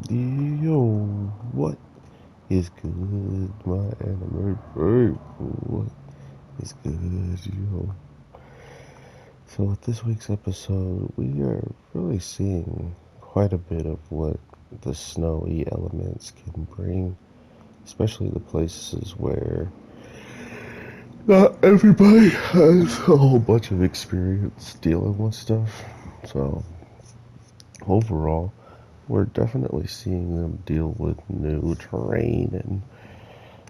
Yo, what is good, my anime babe? What is good, yo? So with this week's episode, we are really seeing quite a bit of what the snowy elements can bring, especially the places where not everybody has a whole bunch of experience dealing with stuff. So overall, we're definitely seeing them deal with new terrain and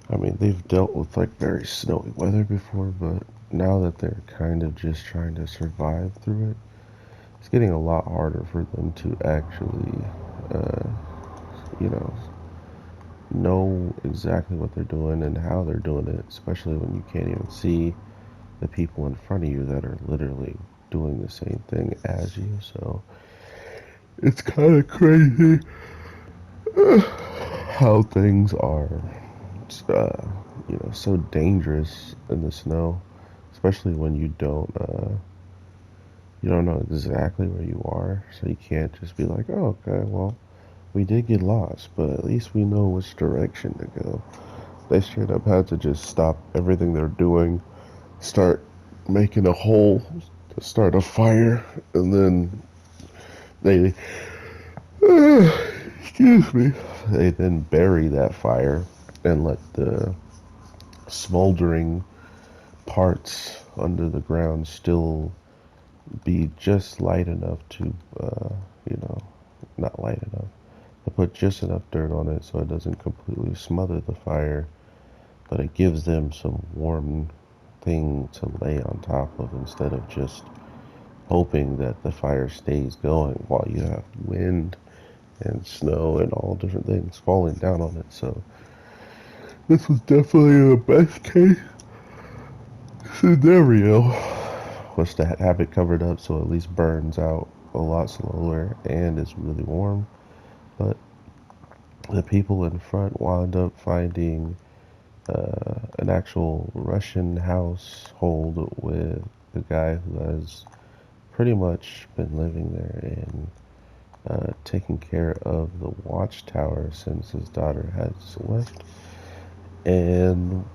I mean, they've dealt with like very snowy weather before, but now that they're kind of just trying to survive through it, it's getting a lot harder for them to actually, uh, you know exactly what they're doing and how they're doing it, especially when you can't even see the people in front of you that are literally doing the same thing as you. So it's kind of crazy how things are uh, so dangerous in the snow, especially when you don't know exactly where you are, so you can't just be like, oh, okay, well, we did get lost, but at least we know which direction to go. They straight up had to just stop everything they're doing, start making a hole to start a fire, and then they, excuse me, they then bury that fire and let the smoldering parts under the ground still be just light enough to, you know, not light enough, to put just enough dirt on it so it doesn't completely smother the fire, but it gives them some warm thing to lay on top of instead of just hoping that the fire stays going while you have wind and snow and all different things falling down on it. So this was definitely the best case scenario was to have it covered up so it at least burns out a lot slower and it's really warm. But the people in front wound up finding an actual Russian household with the guy who has pretty much been living there and taking care of the watchtower since his daughter has left. And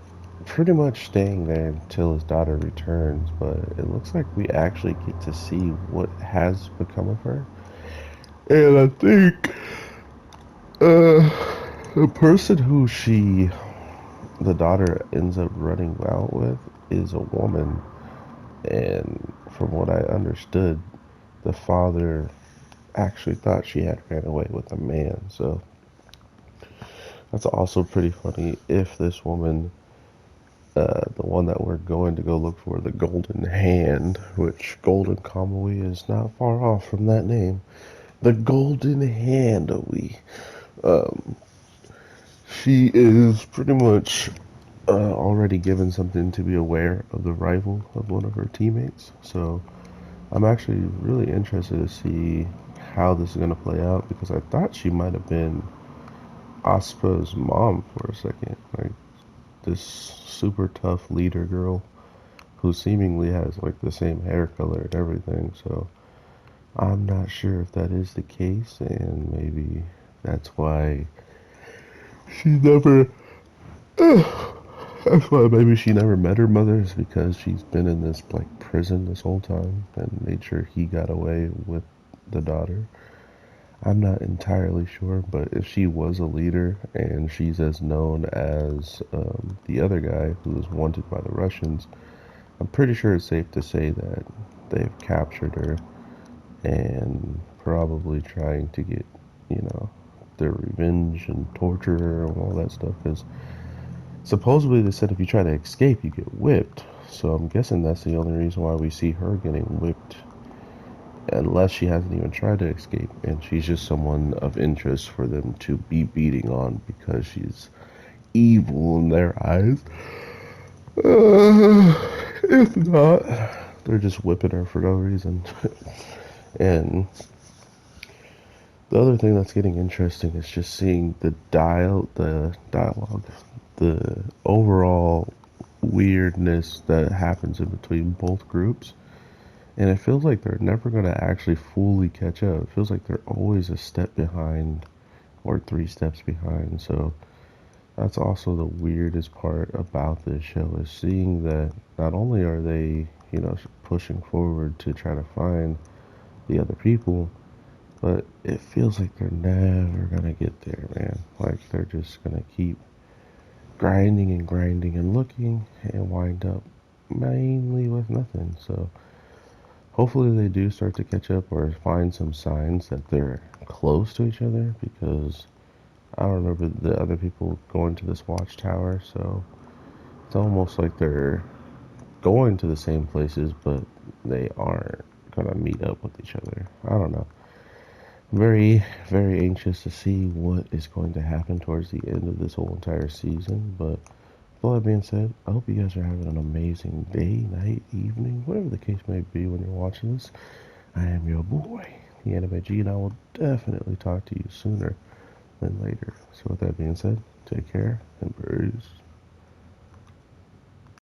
pretty much staying there until his daughter returns, but it looks like we actually get to see what has become of her. And I think the person who the daughter ends up running out with is a woman. And from what I understood, the father actually thought she had ran away with a man. So that's also pretty funny if this woman the one that we're going to go look for, the Golden Hand, which Golden Kamuy is not far off from that name. The Golden Hand, we. Um, she is pretty much already given something to be aware of the rival of one of her teammates. So I'm actually really interested to see how this is going to play out because I thought she might have been Aspa's mom for a second. Like this super tough leader girl who seemingly has like the same hair color and everything. So I'm not sure if that is the case, and maybe that's why she never. That's why maybe she never met her mother is because she's been in this like prison this whole time and made sure he got away with the daughter. I'm not entirely sure, but if she was a leader and she's as known as the other guy who is wanted by the Russians, I'm pretty sure it's safe to say that they've captured her and probably trying to get, you know, their revenge and torture her and all that stuff. Because supposedly they said if you try to escape, you get whipped. So I'm guessing that's the only reason why we see her getting whipped, unless she hasn't even tried to escape and she's just someone of interest for them to be beating on because she's evil in their eyes. If not, they're just whipping her for no reason. And the other thing that's getting interesting is just seeing the dialogue, the overall weirdness that happens in between both groups. And it feels like they're never going to actually fully catch up. It feels like they're always a step behind or 3 steps behind. So that's also the weirdest part about this show is seeing that not only are they, pushing forward to try to find the other people, but it feels like they're never gonna get there, man. Like they're just gonna keep grinding and looking and wind up mainly with nothing. So hopefully they do start to catch up or find some signs that they're close to each other, because I don't remember the other people going to this watchtower, so it's almost like they're going to the same places, but they aren't gonna meet up with each other. I don't know. Very, very anxious to see what is going to happen towards the end of this whole entire season. But with all that being said, I hope you guys are having an amazing day, night, evening, whatever the case may be when you're watching this. I am your boy, the Anime G, and I will definitely talk to you sooner than later. So with that being said, take care and peace.